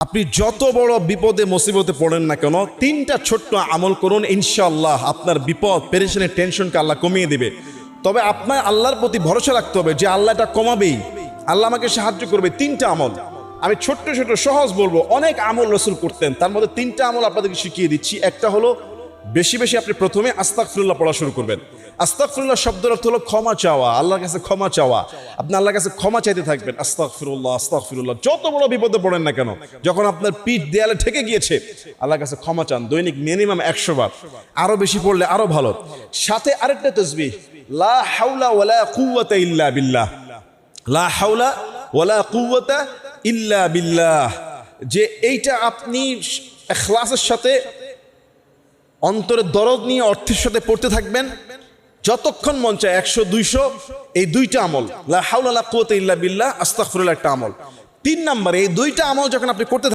আপনি যত বড় বিপদে মুসিবতে পড়েন না কেন, তিনটা ছোট্ট আমল করুন, ইনশাআল্লাহ আপনার বিপদ পেরেশানির টেনশনকে আল্লাহ কমিয়ে দিবে। তবে আপনার আল্লাহর প্রতি ভরসা রাখতে হবে যে আল্লাহ এটা কমাবেই, আল্লাহ আমাকে সাহায্য করবে। তিনটা আমল আমি ছোট্ট ছোট সহজ বলবো, অনেক আমল রাসূল করতেন, তার মধ্যে তিনটা আমল আপনাদেরকে শিখিয়ে দিচ্ছি। একটা হলো বেশি বেশি আপনি প্রথমে আস্তাগফিরুল্লাহ পড়া শুরু করবেন। আস্তাগফিরুল্লাহ শব্দের অর্থ হলো ক্ষমা চাওয়া, আল্লাহর কাছে ক্ষমা চাওয়া। আপনি আল্লাহর কাছে ক্ষমা চাইতে থাকবেন, আস্তাগফিরুল্লাহ আস্তাগফিরুল্লাহ। যত বড় বিপদে পড়েন না কেন, যখন আপনার পিঠ দেয়ালে ঠেকে গিয়েছে, আল্লাহর কাছে ক্ষমা চান। দৈনিক মিনিমাম 100 বার, আরো বেশি পড়লে আরো ভালো। সাথে আরেকটা তাসবিহ, লা হাওলা ওয়ালা কুওয়াতা ইল্লা বিল্লাহ, লা হাওলা ওয়ালা কুওয়াতা ইল্লা বিল্লাহ। যে এইটা আপনি ইখলাসের সাথে, অন্তরের দরদ নিয়ে, অর্থের সাথে পড়তে থাকবেন যতক্ষণ মন চায়, 100 200। এই দুইটা আমল, লা হাওলা ওয়ালা কুওয়াতা ইল্লা বিল্লাহ, আস্তাগফিরুল্লাহ একটা আমল। 3 নম্বরে এই দুইটা আমল যখন আপনি করতে